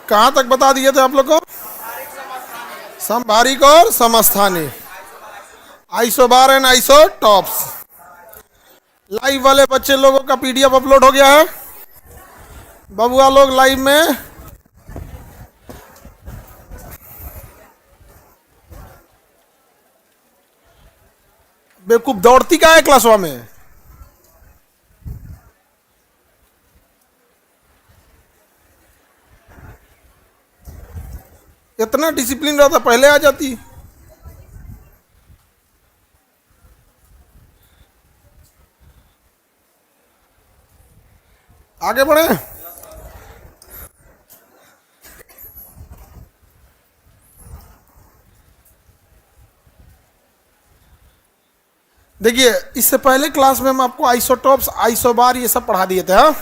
कहाँ तक बता दिए थे आप लोग को? समभारिक और समस्थानिक, आइसोबार एंड आइसोटॉप्स। लाइव वाले बच्चे लोगों का पीडीएफ अपलोड हो गया है। बबुआ लोग लाइव में बेवकूफ दौड़ती का है क्लासवा में। इतना डिसिप्लिन रहता पहले आ जाती। आगे बढ़े। देखिए, इससे पहले क्लास में हम आपको आइसोटॉप्स, आइसोबार ये सब पढ़ा दिए थे। हाँ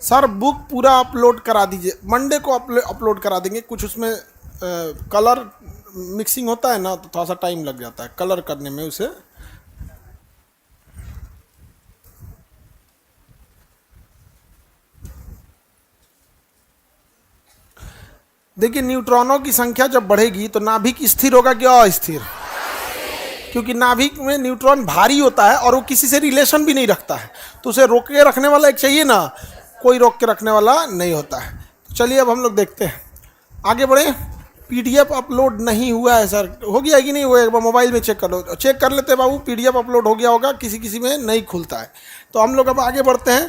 सर, बुक पूरा अपलोड करा दीजिए, मंडे को अपलोड करा देंगे। कुछ उसमें कलर मिक्सिंग होता है ना, तो थोड़ा सा टाइम लग जाता है कलर करने में उसे। देखिए, न्यूट्रॉनों की संख्या जब बढ़ेगी तो नाभिक स्थिर होगा कि अस्थिर? क्योंकि नाभिक में न्यूट्रॉन भारी होता है और वो किसी से रिलेशन भी नहीं रखता है, तो उसे रोक के रखने वाला एक चाहिए ना, कोई रोक के रखने वाला नहीं होता है। तो चलिए अब हम लोग देखते हैं, आगे बढ़े। पीडीएफ अपलोड नहीं हुआ है सर, हो गया है कि नहीं हुआ है? एक बार मोबाइल में चेक कर लो, चेक कर लेते हैं बाबू। पीडीएफ अपलोड हो गया होगा, किसी किसी में नहीं खुलता है। तो हम लोग अब आगे बढ़ते हैं।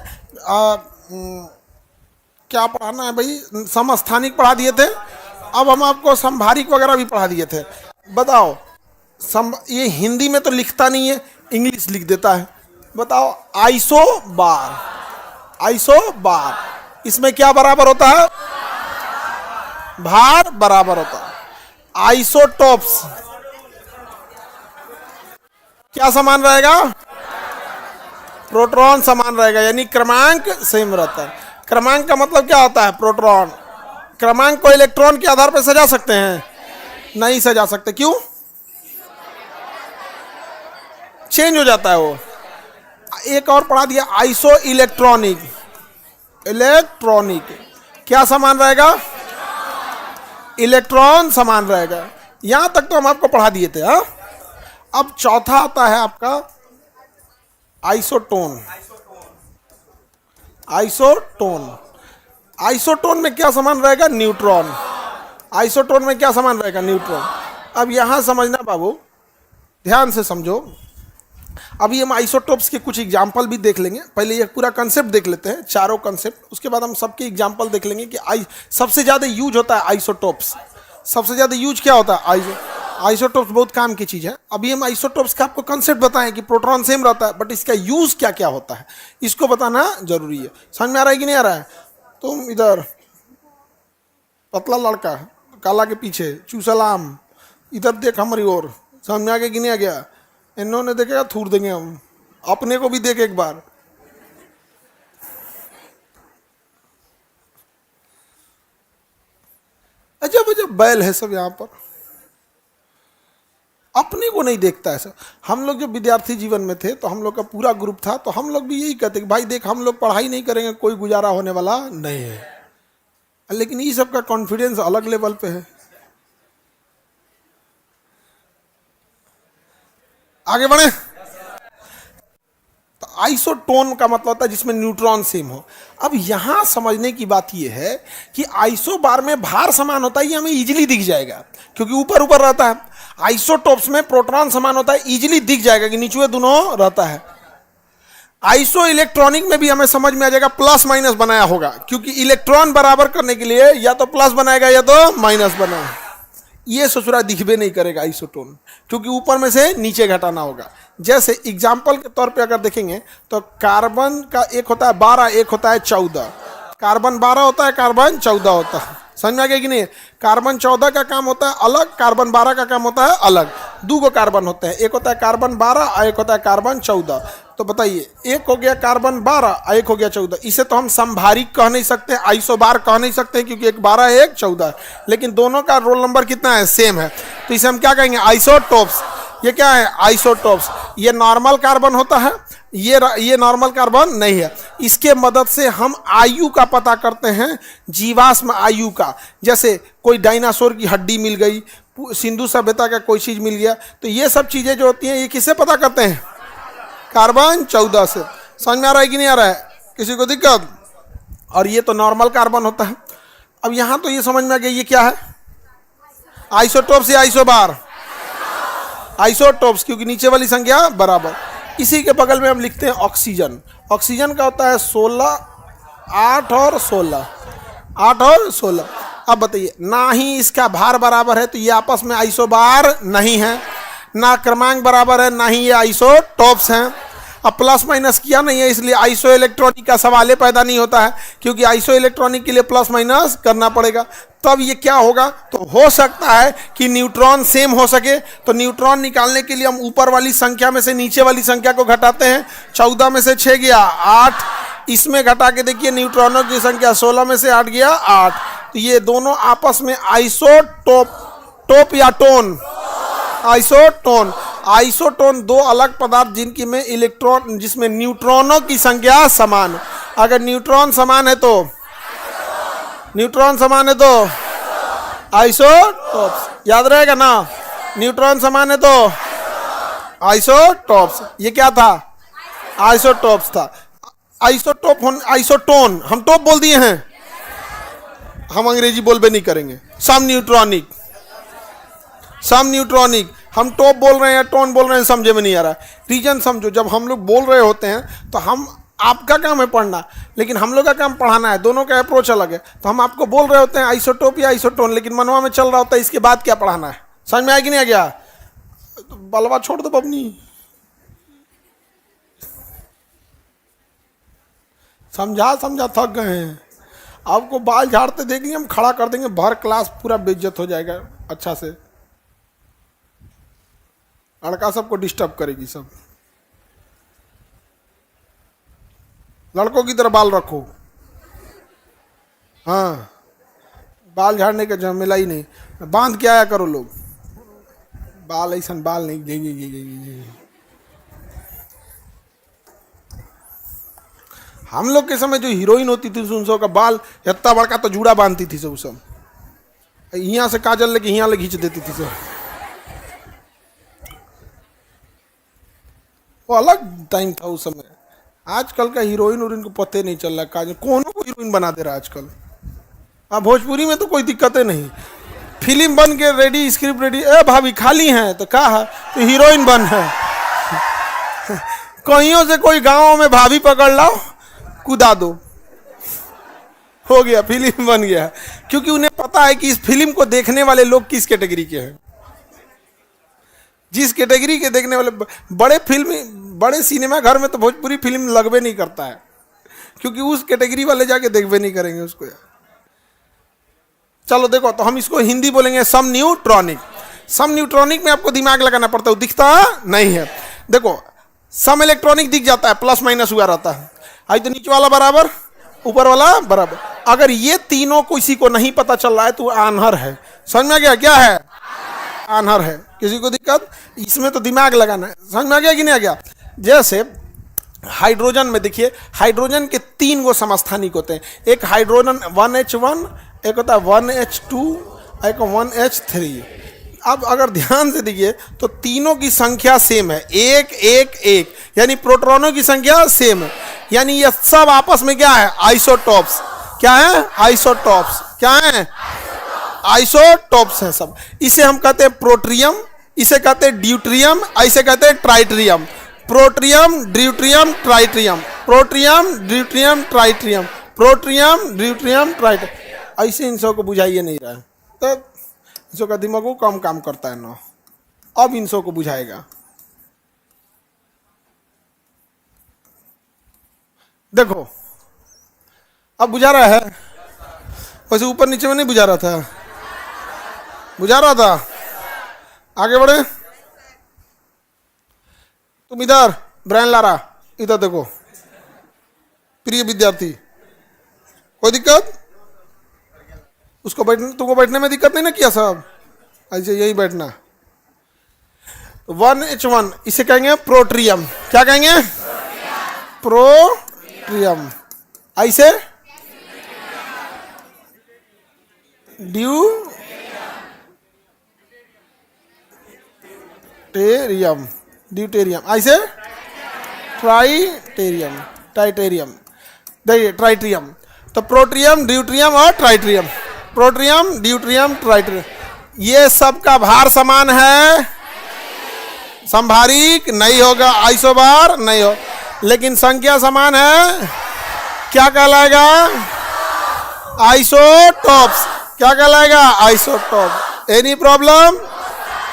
क्या पढ़ाना है भाई? समस्थानिक पढ़ा दिए थे, अब हम आपको संभारिक वगैरह भी पढ़ा दिए थे। बताओ, ये हिंदी में तो लिखता नहीं है, इंग्लिश लिख देता है। बताओ, आइसोबार, आइसोबार, इसमें क्या बराबर होता है? भार बराबर होता है। आइसोटॉप्स क्या समान रहेगा? प्रोटॉन समान रहेगा, यानी क्रमांक सेम रहता है। क्रमांक का मतलब क्या होता है? प्रोटॉन। क्रमांक को इलेक्ट्रॉन के आधार पर सजा सकते हैं? नहीं सजा सकते। क्यों? चेंज हो जाता है वो। एक और पढ़ा दिया, आइसो इलेक्ट्रॉनिक। इलेक्ट्रॉनिक क्या समान रहेगा? इलेक्ट्रॉन समान रहेगा। यहां तक तो हम आपको पढ़ा दिए थे। हाँ, अब चौथा आता है आपका आइसोटोन। आइसोटोन, आइसोटोन में क्या समान रहेगा? न्यूट्रॉन। आइसोटोन में क्या समान रहेगा? न्यूट्रॉन। अब यहां समझना बाबू, ध्यान से समझो। अभी हम आइसोटॉप्स के कुछ एग्जाम्पल भी देख लेंगे। पहले ये पूरा कंसेप्ट देख लेते हैं, चारों कंसेप्ट, उसके बाद हम सबके एग्जाम्पल देख लेंगे कि सबसे ज़्यादा यूज होता है आइसोटॉप्स। सबसे ज़्यादा यूज क्या होता है? आइसोटॉप्स बहुत काम की चीज़ है। अभी हम आइसोटॉप्स का आपको कंसेप्ट बताएं कि प्रोटॉन सेम रहता है, बट इसका यूज क्या क्या होता है, इसको बताना जरूरी है। समझ में आ रहा है कि नहीं आ रहा है? तुम इधर पतला लड़का काला के पीछे चूसलाम, इधर देख हमारी ओर। समझ में आ गया कि नहीं आ गया? इन्होंने देखेगा थूर देंगे हम, अपने को भी देख एक बार। अजब अजब बैल है सब यहाँ पर, अपने को नहीं देखता है सब। हम लोग जब विद्यार्थी जीवन में थे तो हम लोग का पूरा ग्रुप था, तो हम लोग भी यही कहते कि भाई देख, हम लोग पढ़ाई नहीं करेंगे, कोई गुजारा होने वाला नहीं है। लेकिन ये सब का कॉन्फिडेंस अलग लेवल पे है। आगे बढ़े। तो आइसोटोन का मतलब होता है जिसमें न्यूट्रॉन सेम हो। अब यहां समझने की बात यह है कि आइसोबार में भार समान होता है, ये हमें इजीली दिख जाएगा क्योंकि ऊपर ऊपर रहता है। आइसोटॉप्स में प्रोटॉन समान होता है, इजीली दिख जाएगा कि नीचे दोनों रहता है। आइसो इलेक्ट्रॉनिक में भी हमें समझ में आ जाएगा, प्लस माइनस बनाया होगा, क्योंकि इलेक्ट्रॉन बराबर करने के लिए या तो प्लस बनाएगा या तो माइनस बनाएगा। ये ससुरा दिखबे नहीं करेगा आइसोटोन, क्योंकि ऊपर में से नीचे घटाना होगा। जैसे एग्जाम्पल के तौर पे अगर देखेंगे तो कार्बन का एक होता है 12, एक होता है 14। कार्बन 12 होता है, कार्बन 14 होता है। समझ में आ गया कि नहीं? कार्बन 14 का काम होता है अलग, कार्बन 12 का काम होता है अलग। दो गो कार्बन होते हैं, एक होता है कार्बन 12 और एक होता है कार्बन 14। तो बताइए, एक हो गया कार्बन 12 और एक हो गया 14। इसे तो हम संभारिक कह नहीं सकते, आइसोबार कह नहीं सकते, क्योंकि एक 12 है एक 14 है, लेकिन दोनों का रोल नंबर कितना है? सेम है। तो इसे हम क्या कहेंगे? आइसोटॉप्स। ये क्या है? आइसोटोप्स। ये नॉर्मल कार्बन होता है, ये नॉर्मल कार्बन नहीं है। इसके मदद से हम आयु का पता करते हैं, जीवाश्म आयु का। जैसे कोई डायनासोर की हड्डी मिल गई, सिंधु सभ्यता का कोई चीज मिल गया, तो ये सब चीजें जो होती हैं ये किससे पता करते हैं? कार्बन 14 से। समझ में आ रहा है कि नहीं आ रहा है? किसी को दिक्कत? और ये तो नॉर्मल कार्बन होता है। अब यहां तो ये समझ में आ गया, ये क्या है? आइसोटोप्स या आइसोबार? आइसोटोप्स, क्योंकि नीचे वाली संख्या बराबर। इसी के बगल में हम लिखते हैं ऑक्सीजन। ऑक्सीजन का होता है 16, 8 और 16, 8 और 16। अब बताइए, ना ही इसका भार बराबर है, तो ये आपस में आइसोबार नहीं है, ना क्रमांक बराबर है, ना ही ये आइसोटोप्स हैं। अब प्लस माइनस किया नहीं है, इसलिए आइसो इलेक्ट्रॉनिक का सवाल पैदा नहीं होता है, क्योंकि आइसो इलेक्ट्रॉनिक के लिए प्लस माइनस करना पड़ेगा। तब ये क्या होगा? तो हो सकता है कि न्यूट्रॉन सेम हो सके, तो न्यूट्रॉन निकालने के लिए हम ऊपर वाली संख्या में से नीचे वाली संख्या को घटाते हैं। 14 में से 6 गया 8, इसमें घटा के देखिए न्यूट्रॉनों की संख्या 16 में से 8 गया 8। तो ये दोनों आपस में आइसोटोप या टोन, आइसोटोन। आइसोटोन दो अलग पदार्थ जिनकी में इलेक्ट्रॉन, जिसमें न्यूट्रॉनों की संख्या समान। अगर न्यूट्रॉन समान है तो, न्यूट्रॉन समान है तो आइसोटोप्स। याद रहेगा ना? न्यूट्रॉन समान है तो आइसोटोप्स। ये क्या था? आइसोटोप्स था। आइसोटोन हम टॉप बोल दिए हैं, हम अंग्रेजी बोल भी नहीं करेंगे। सम न्यूट्रॉनिक, सम न्यूट्रॉनिक। हम टॉप बोल रहे हैं, टोन बोल रहे हैं, समझे में नहीं आ रहा है। रीजन समझो, जब हम लोग बोल रहे होते हैं तो हम, आपका काम है पढ़ना, लेकिन हम लोग का काम पढ़ाना है। दोनों का अप्रोच अलग है। तो हम आपको बोल रहे होते हैं आइसोटोप या आइसोटोन, लेकिन मनवा में चल रहा होता है इसके बाद क्या पढ़ाना है। समझ में आया कि नहीं आ गया? तो बलवा छोड़ दो बबनी, समझा समझा थक गए हैं। आपको बाल झाड़ते देख लिए हम खड़ा कर देंगे, भर क्लास पूरा बेइज्जत हो जाएगा। अच्छा से लड़का सबको डिस्टर्ब करेगी सब। लड़कों की तरह बाल रखो। हाँ, बाल झाड़ने का झमेला ही नहीं, बांध के आया करो लोग। बाल ऐसा बाल नहीं, जी। हम लोग के समय जो हीरोइन होती थी उन सब का बाल इतना बड़का तो जूड़ा बांधती थी सब यहाँ से काजल लेके यहाँ ले खींच देती थी सब। वो अलग टाइम था उस समय। आजकल का हीरोइन और इनको पते नहीं चल रहा, काजल कौन को हीरोइन बना दे रहा है आजकल। अब भोजपुरी में तो कोई दिक्कतें नहीं, फिल्म बन के रेडी, स्क्रिप्ट रेडी, ए भाभी खाली हैं तो क्या है, तो हीरोइन बन है। कहीं से कोई गांव में भाभी पकड़ लाओ, कूदा दो, हो गया, फिल्म बन गया। क्योंकि उन्हें पता है कि इस फिल्म को देखने वाले लोग किस कैटेगरी के हैं। जिस कैटेगरी के देखने वाले, बड़े फिल्म, बड़े सिनेमा घर में तो भोजपुरी फिल्म लगवे नहीं करता है, क्योंकि उस कैटेगरी वाले जाके देखवे नहीं करेंगे उसको यार। चलो देखो, तो हम इसको हिंदी बोलेंगे सम न्यूट्रॉनिक। सम न्यूट्रॉनिक में आपको दिमाग लगाना पड़ता है, दिखता नहीं है। देखो, सम इलेक्ट्रॉनिक दिख जाता है, प्लस माइनस हुआ रहता है। आई तो नीचे वाला बराबर, ऊपर वाला बराबर। अगर ये तीनों किसी को नहीं पता चल रहा है तो आन्हर है। समझ में आ गया? क्या है? आन्हर है। किसी को दिक्कत? इसमें तो दिमाग लगाना है। समझ में आ गया कि नहीं आ गया? जैसे हाइड्रोजन में देखिए, हाइड्रोजन के 3 गो समस्थानिक होते हैं। एक हाइड्रोजन 1H1, एक होता है 1H2, एक 1H3। अब अगर ध्यान से देखिए तो तीनों की संख्या सेम है, 1 1 1, यानी प्रोटॉनों की संख्या सेम है। यानी ये सब आपस में क्या है? आइसोटॉप्स। क्या है? आइसोटॉप्स। क्या है? आइसोटॉप्स है सब। इसे हम कहते हैं प्रोट्रियम, इसे कहते हैं ड्यूट्रियम, ऐसे कहते हैं tritium. Protium, deuterium, tritium, protium, deuterium, tritium, protium, deuterium, tritium. ऐसे इन सब को बुझाइए नहीं रहा है, तो इन सब का दिमाग को कम काम करता है ना। अब इन सब को बुझाएगा। देखो, अब बुझा रहा है, वैसे ऊपर नीचे में नहीं बुझा रहा था, बुझा रहा था। आगे बढ़े, तुम इधर ब्रेन लारा, इधर देखो प्रिय विद्यार्थी, कोई दिक्कत? उसको बैठने, तुमको बैठने में दिक्कत नहीं ना किया साहब? ऐसे यही बैठना। 1H1 इसे कहेंगे प्रोट्रियम। क्या कहेंगे? प्रोट्रियम। ऐसे ड्यूटेरियम, ड्यूटेरियम। ऐसे ट्राइटेरियम, टाइटेरियम, देखिए ट्राइट्रियम। तो प्रोट्रियम, ड्यूट्रियम और ट्राइट्रियम, प्रोट्रियम, ड्यूट्रियम, ट्राइट्रियम, ये सब का भार समान है? संभारिक नहीं होगा, आइसोबार नहीं हो, लेकिन संख्या समान है। क्या कहलाएगा? आइसोटॉप्स। क्या कहलाएगा? आइसोटॉप। Any problem?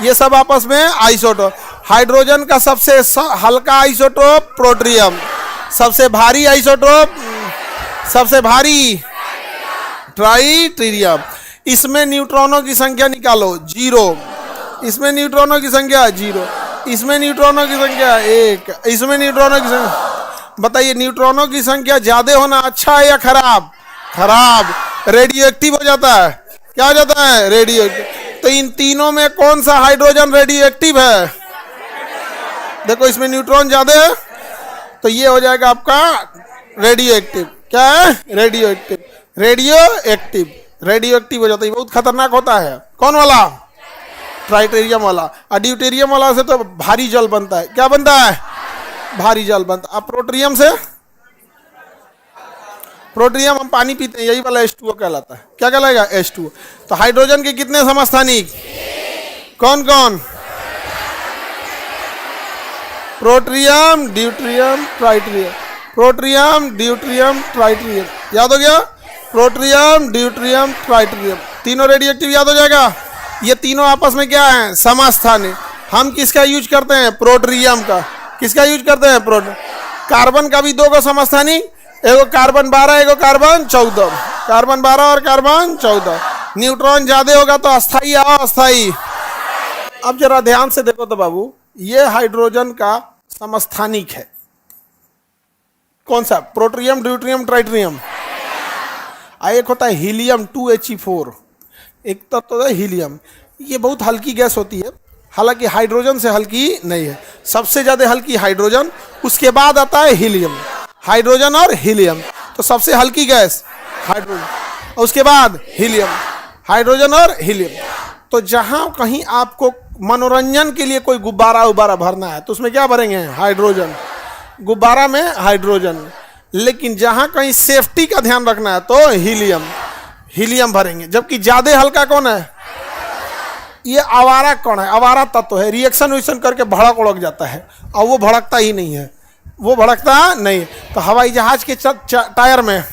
ये सब आपस में आइसोटॉप। हाइड्रोजन का सबसे हल्का आइसोटोप प्रोट्रियम, सबसे भारी आइसोटोप, सबसे भारी ट्राइटेरियम। इसमें न्यूट्रॉनों की संख्या निकालो 0, इसमें न्यूट्रॉनों की संख्या 0, इसमें न्यूट्रॉनों की संख्या 1, इसमें न्यूट्रॉनों की संख्या। बताइए न्यूट्रॉनों की संख्या ज्यादा होना अच्छा है या खराब? खराब। रेडियो एक्टिव हो जाता है। क्या हो जाता है? Radio active. तो इन तीनों में कौन सा हाइड्रोजन रेडियो एक्टिव है? देखो इसमें न्यूट्रॉन ज्यादा है, तो ये हो जाएगा आपका रेडियो एक्टिव। क्या है? Radio active. Radio active, radio active हो जाता है, बहुत खतरनाक होता है। कौन वाला? ट्राइटेरियम वाला। और ड्यूटेरियम वाला से तो भारी जल बनता है। क्या बनता है? भारी जल बनता है। अब प्रोट्रियम से, प्रोट्रियम हम पानी पीते हैं, यही वाला H2O कहलाता है। क्या कहलाएगा? H2O। तो हाइड्रोजन के कितने समस्थानिक? कौन कौन? प्रोट्रियम, ड्यूट्रियम, ट्राइट्रियम, प्रोट्रियम, ड्यूट्रियम, ट्राइट्रियम। याद हो गया? प्रोट्रियम, ड्यूट्रियम, ट्राइट्रियम, तीनों रेडियो एक्टिव याद हो जाएगा। ये तीनों आपस में क्या है? समस्थानिक। हम किसका यूज करते हैं? प्रोट्रियम का। किसका यूज करते हैं? कार्बन का भी 2 को समस्थानिक, एगो कार्बन 12, एगो कार्बन 14, कार्बन 12 और कार्बन 14। न्यूट्रॉन ज्यादा होगा तो अस्थाई या अस्थाई? अब जरा ध्यान से देखो तो बाबू, ये हाइड्रोजन का समस्थानिक है। कौन सा? प्रोट्रियम, ड्यूट्रियम, ट्राइट्रियम। एक होता है हीलियम 2He4, एक तत्व है हीलियम। ये बहुत हल्की गैस होती है, हालांकि हाइड्रोजन से हल्की नहीं है। सबसे ज्यादा हल्की हाइड्रोजन, उसके बाद आता है हीलियम। हाइड्रोजन और हीलियम, तो सबसे हल्की गैस हाइड्रोजन, और उसके बाद हीलियम। हाइड्रोजन और हीलियम। तो जहां कहीं आपको मनोरंजन के लिए कोई गुब्बारा उब्बारा भरना है तो उसमें क्या भरेंगे? हाइड्रोजन। गुब्बारा में हाइड्रोजन। लेकिन जहां कहीं सेफ्टी का ध्यान रखना है तो हीलियम, हीलियम भरेंगे। जबकि ज्यादा हल्का कौन है? ये आवारा कौन है? आवारा तत्व है, रिएक्शन विक्शन करके भड़क उड़क जाता है, और वो भड़कता ही नहीं है, वो भड़कता नहीं। तो हवाई जहाज के टायर में,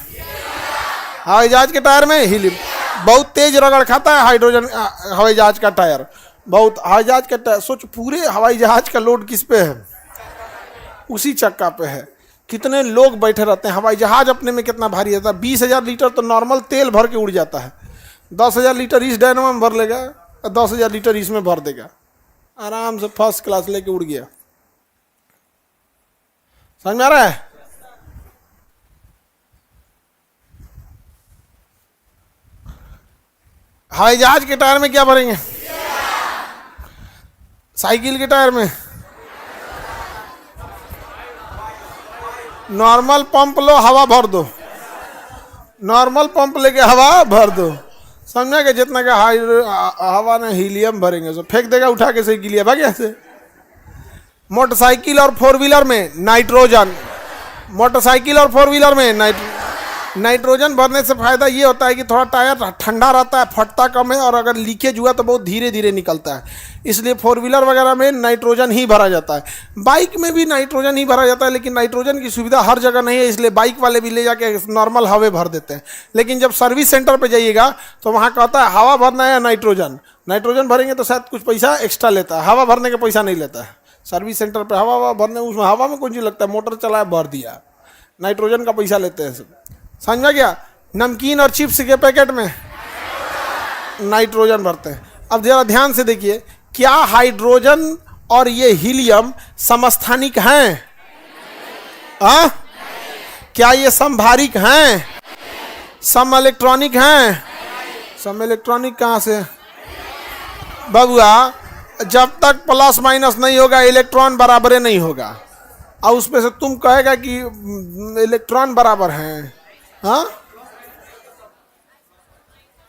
हवाई जहाज के टायर में हीलियम बहुत तेज रगड़ खाता है। हाइड्रोजन हवाई जहाज का टायर बहुत, हवाई जहाज का टायर, सोच पूरे हवाई जहाज का लोड किस पे है? उसी चक्का पे है। कितने लोग बैठे रहते हैं। हवाई जहाज अपने में कितना भारी रहता है? 20,000 लीटर तो नॉर्मल तेल भर के उड़ जाता है। 10,000 लीटर इस डायनामो में भर लेगा, 10,000 लीटर इसमें भर देगा, आराम से फर्स्ट क्लास लेके उड़ गया। समझ में आ रहा है? हवाई जहाज के टायर में क्या भरेंगे? साइकिल के टायर में नॉर्मल पंप लो, हवा भर दो, नॉर्मल पंप लेके हवा भर दो। समझा कि जितना का हवा ने हीलियम भरेंगे तो फेंक देगा उठा के से गिलिया भाग्य से। मोटरसाइकिल और 4 व्हीलर में नाइट्रोजन, मोटरसाइकिल और 4 व्हीलर में नाइट्रोजन भरने से फायदा ये होता है कि थोड़ा टायर ठंडा रहता है, फटता कम है, और अगर लीकेज हुआ तो बहुत धीरे धीरे निकलता है। इसलिए 4 व्हीलर वगैरह में नाइट्रोजन ही भरा जाता है। बाइक में भी नाइट्रोजन ही भरा जाता है, लेकिन नाइट्रोजन की सुविधा हर जगह नहीं है, इसलिए बाइक वाले भी ले जाके नॉर्मल हवा भर देते हैं। लेकिन जब सर्विस सेंटर पर जाइएगा तो वहाँ कहता है हवा भरना है या नाइट्रोजन। नाइट्रोजन भरेंगे तो शायद कुछ पैसा एक्स्ट्रा लेता है, हवा भरने का पैसा नहीं लेता है। सर्विस सेंटर पर हवा भरने, उसमें हवा में कुछ लगता है, मोटर चलाया भर दिया, नाइट्रोजन का पैसा लेते हैं सब। समझ में गया? नमकीन और चिप्स के पैकेट में नाइट्रोजन भरते हैं। अब जरा ध्यान से देखिए, क्या हाइड्रोजन और ये हीलियम समस्थानिक हैं? क्या ये समभारिक हैं? सम इलेक्ट्रॉनिक हैं? सम इलेक्ट्रॉनिक कहाँ से बबुआ? जब तक प्लस माइनस नहीं होगा इलेक्ट्रॉन बराबर नहीं होगा। और उसमें से तुम कहेगा कि इलेक्ट्रॉन बराबर हैं। हाँ,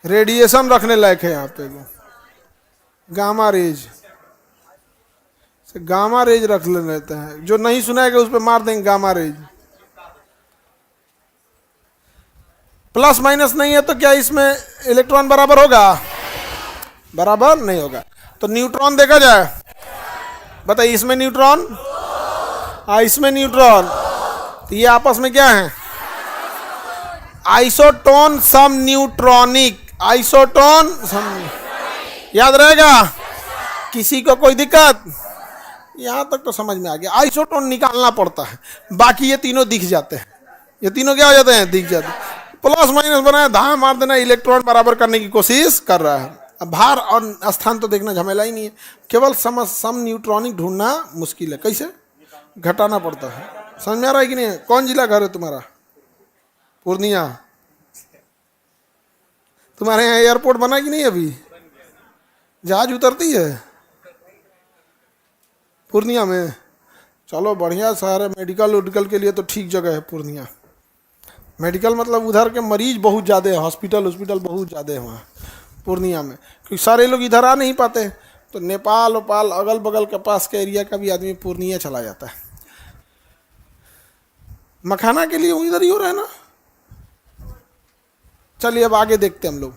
रेडिएशन रखने लायक है यहाँ पे, गामा रेज, गामा रेज रख लेते हैं। जो नहीं सुनाएगा उस पर मार देंगे गामा रेज। प्लस माइनस नहीं है तो क्या इसमें इलेक्ट्रॉन बराबर होगा? बराबर नहीं होगा। तो न्यूट्रॉन देखा जाए, बताइए इसमें न्यूट्रॉन, इसमें न्यूट्रॉन, तो ये आपस में क्या है? आइसोटोन सम न्यूट्रॉनिक, आइसोटोन सम, याद रहेगा? किसी को कोई दिक्कत? यहां तक तो समझ में आ गया। आइसोटोन निकालना पड़ता है, बाकी ये तीनों दिख जाते हैं। ये तीनों क्या हो जाते हैं? दिख जाते हैं। प्लस माइनस बनाया, धाम मार देना, इलेक्ट्रॉन बराबर करने की कोशिश कर रहा है। अब भार और स्थान तो देखना झमेला ही नहीं है, केवल सम न्यूट्रॉनिक ढूंढना मुश्किल है। कैसे? घटाना पड़ता है। समझ में आ रहा है कि नहीं? कौन जिला घर है तुम्हारा? पूर्णिया। तुम्हारे यहाँ एयरपोर्ट बना कि नहीं? अभी जहाज उतरती है पूर्णिया में? चलो बढ़िया शहर है, मेडिकल उडिकल के लिए तो ठीक जगह है पूर्णिया। मेडिकल मतलब उधर के मरीज बहुत ज़्यादा है, हॉस्पिटल बहुत ज़्यादा है वहाँ पूर्णिया में, क्योंकि सारे लोग इधर आ नहीं पाते, तो नेपाल वपाल अगल बगल के पास के एरिया का भी आदमी पूर्णिया चला जाता है। मखाना के लिए इधर ही हो रहा है ना। चलिए अब आगे देखते हैं हम लोग।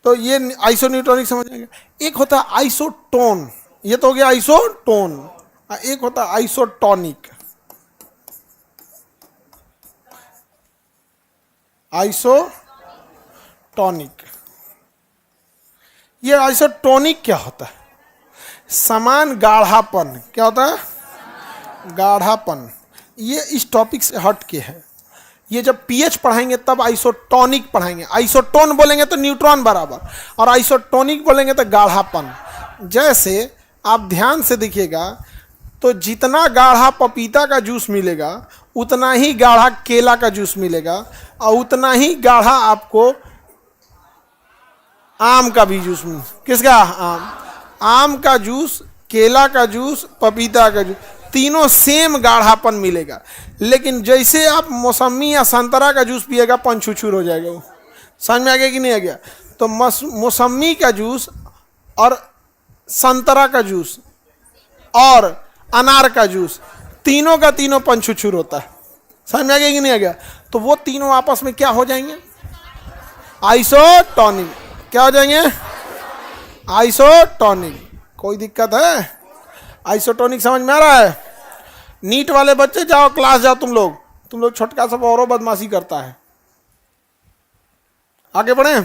तो ये आइसोन्यूट्रॉनिक समझ आएगा। एक होता है आइसोटोन, ये तो हो गया आइसोटोन। एक होता है आइसोटोनिक। आइसोटोनिक, ये आइसोटोनिक क्या होता है? समान गाढ़ापन। क्या होता है? गाढ़ापन। ये इस टॉपिक से हट के है। ये जब पीएच पढ़ाएंगे तब आइसोटोनिक पढ़ाएंगे। आइसोटोन बोलेंगे तो न्यूट्रॉन बराबर, और आइसोटोनिक बोलेंगे तो गाढ़ापन। जैसे आप ध्यान से देखिएगा तो जितना गाढ़ा पपीता का जूस मिलेगा उतना ही गाढ़ा केला का जूस मिलेगा, और उतना ही गाढ़ा आपको आम का भी जूस मिलेगा। किसका? आम का जूस, केला का जूस, पपीता का जूस, तीनों सेम गाढ़ापन मिलेगा। लेकिन जैसे आप मौसमी या संतरा का जूस पिएगा पंचुछुर हो जाएगा वो। समझ में आ गया कि नहीं आ गया? तो मौसमी का जूस और संतरा का जूस और अनार का जूस, तीनों का तीनों पंचुछुर होता है। समझ में आ गया कि नहीं आ गया? तो वो तीनों आपस में क्या हो जाएंगे? आइसोटोनिक। क्या हो जाएंगे? आइसोटोनिक। कोई दिक्कत है? आइसोटोनिक समझ में आ रहा है? नीट वाले बच्चे जाओ क्लास जाओ, तुम लोग छोटका सब औरों बदमाशी करता है। आगे बढ़े।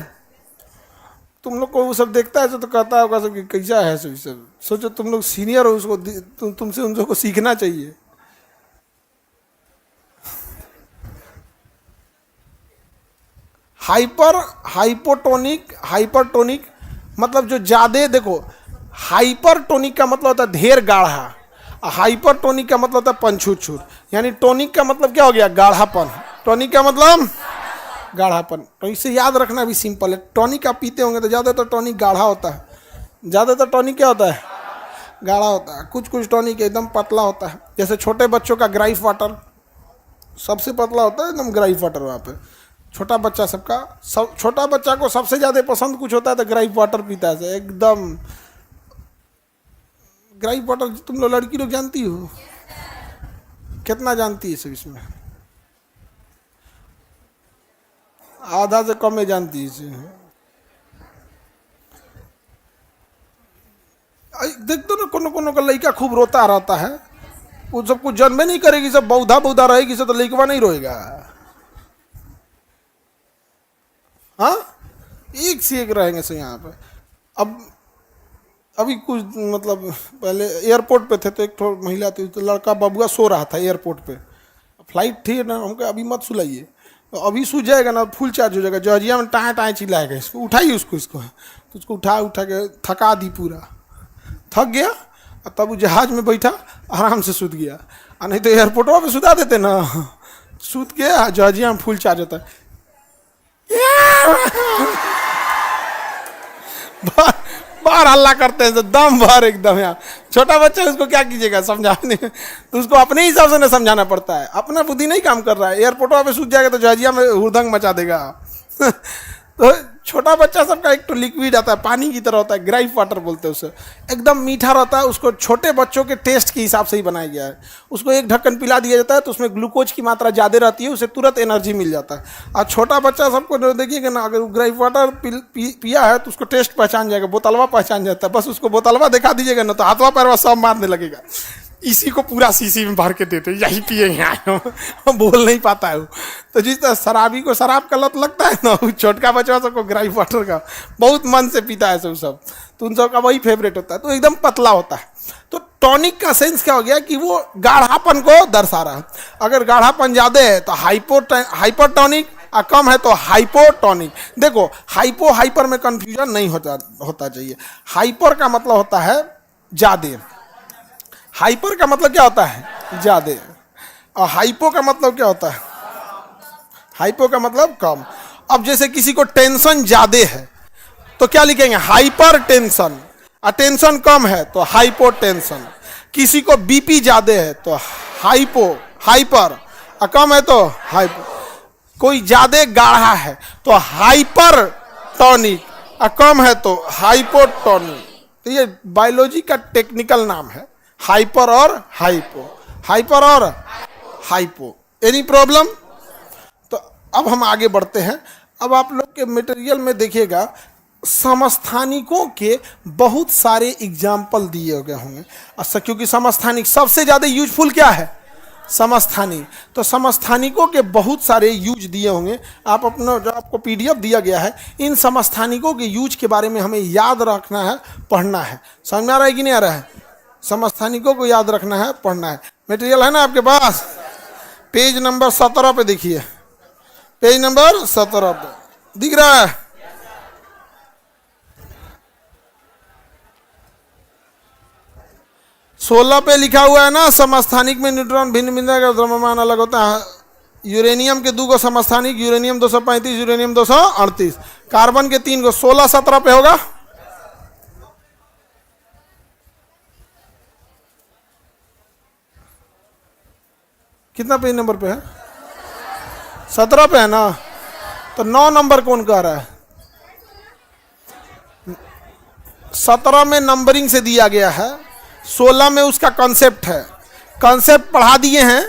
तुम लोग को वो सब देखता है तो कहता होगा सब कि कैसा है सब। सोचो तुम लोग सीनियर हो, उसको तुमसे उन को सीखना चाहिए। हाइपरटोनिक मतलब जो ज्यादा, देखो हाइपरटोनिक का मतलब होता है ढेर गाढ़ा, हाइपरटोनिक का मतलब होता है पंचुछुर। यानी टोनिक का मतलब क्या हो गया? गाढ़ापन। टोनिक का मतलब गाढ़ापन। तो इसे याद रखना भी सिंपल है। टॉनिक आप पीते होंगे तो ज़्यादातर टॉनिक गाढ़ा होता है। ज़्यादातर टॉनिक क्या होता है? गाढ़ा होता है। कुछ टॉनिक एकदम पतला होता है, जैसे छोटे बच्चों का ग्राइफ वाटर सबसे पतला होता है, एकदम ग्राइफ वाटर। वहाँ पे छोटा बच्चा छोटा बच्चा को सबसे ज़्यादा पसंद कुछ होता है तो ग्राइफ वाटर पीता है एकदम। ग्राइफ वाटर तुम लोग लड़की लोग जानती हो? कितना जानती है सब? इसमें आधा से कम में जानती है। देख दो ना, कोनो कोनो का लड़का खूब रोता रहता है, वो सब कुछ जन्मे नहीं करेगी, सब बौधा रहेगी, सब तो लड़कवा नहीं रोएगा। हाँ, एक से एक रहेंगे सब यहाँ पे। अब अभी कुछ मतलब पहले एयरपोर्ट पे थे तो एक महिला थी, तो लड़का बबुआ सो रहा था एयरपोर्ट पे। फ्लाइट थी ना, हमको अभी मत सुलाइए, तो अभी सो जाएगा ना, फुल चार्ज हो जाएगा। जहजिया में टाँय टाँय चिल्लाएगा, इसको उठाइए उसको तो उसको उठा के थका दी, पूरा थक गया। और तब वो जहाज में बैठा, आराम से सूत गया। और नहीं तो एयरपोर्टों पे सुता देते ना, सूत गया, जहाजिया में फुल चार्ज होता है। और हल्ला करते हैं तो दम भर एकदम। यहाँ छोटा बच्चा उसको क्या कीजिएगा, समझाने तो उसको अपने हिसाब से ना समझाना पड़ता है, अपना बुद्धि नहीं काम कर रहा है। एयरपोर्टों पे सूझ जाएगा तो जहाजिया में हुड़दंग मचा देगा। तो छोटा बच्चा सबका एक तो लिक्विड आता है, पानी की तरह होता है, ग्राइप वाटर बोलते हैं उसे, एकदम मीठा रहता है। उसको छोटे बच्चों के टेस्ट के हिसाब से ही बनाया गया है। उसको एक ढक्कन पिला दिया जाता है तो उसमें ग्लूकोज की मात्रा ज़्यादा रहती है, उसे तुरंत एनर्जी मिल जाता है। और छोटा बच्चा सबको देखिएगा ना, अगर ग्राइप वाटर पिया है तो उसको टेस्ट पहचान जाएगा, बोतलवा पहचान जाता है। बस उसको बोतलवा दिखा दीजिएगा ना तो हाथवा पैरवा सब मारने लगेगा। इसी को पूरा शीशी में भर के देते, यही पिए यहाँ, बोल नहीं पाता है वो। तो जिस तरह शराबी को शराब का लत लगता है ना, छोटका बच्चा सबको ग्राइप वाटर का बहुत मन से पीता है सब। तो उन सबका वही फेवरेट होता है। तो एकदम पतला होता है। तो टॉनिक का सेंस क्या हो गया कि वो गाढ़ापन को दर्शा रहा है। अगर गाढ़ापन ज़्यादा है तो हाइपरटॉनिक, और कम है तो हाइपोटॉनिक। देखो हाइपो हाइपर में कंफ्यूजन नहीं होता चाहिए। हाइपर का मतलब होता है ज़्यादा, हाइपर का मतलब क्या होता है ज्यादा, और हाइपो का मतलब क्या होता है, हाइपो का मतलब कम। अब जैसे किसी को टेंशन ज्यादा है तो क्या लिखेंगे, हाइपर टेंशन। और टेंशन कम है तो हाइपोटेंशन। किसी को बीपी ज्यादा है तो हाइपर, और कम है तो हाइपो। कोई ज्यादा गाढ़ा है तो हाइपर टॉनिक, और कम है तो हाइपोटॉनिक। तो ये बायोलॉजी का टेक्निकल नाम है, हाइपर और हाइपो, हाइपर और हाइपो। Any problem? तो अब हम आगे बढ़ते हैं। अब आप लोग के मटेरियल में देखिएगा समस्थानिकों के बहुत सारे एग्जाम्पल दिए गए होंगे। अच्छा, क्योंकि समस्थानिक सबसे ज़्यादा यूजफुल क्या है, समस्थानिक। तो समस्थानिकों के बहुत सारे यूज दिए होंगे। आप अपना जो आपको पीडीएफ दिया गया है, इन समस्थानिकों के यूज के बारे में हमें याद रखना है, पढ़ना है। समझ में आ रहा है कि नहीं आ रहा है? समस्थानिकों को याद रखना है, पढ़ना है। मटेरियल है ना आपके पास? पेज नंबर 17 पे देखिए, पेज नंबर 17 पे दिख रहा है। सोलह पे लिखा हुआ है ना, समस्थानिक में न्यूट्रॉन भिन्न भिन्न का द्रव्यमान अलग होता है। यूरेनियम के 2 समस्थानिक, यूरेनियम 235, यूरेनियम 238, कार्बन के 3 16-17 पे होगा। कितना पेज नंबर पे है? 17 पे है ना। तो 9 नंबर कौन कह रहा है? 17 में नंबरिंग से दिया गया है, 16 में उसका कॉन्सेप्ट है। कॉन्सेप्ट पढ़ा दिए हैं,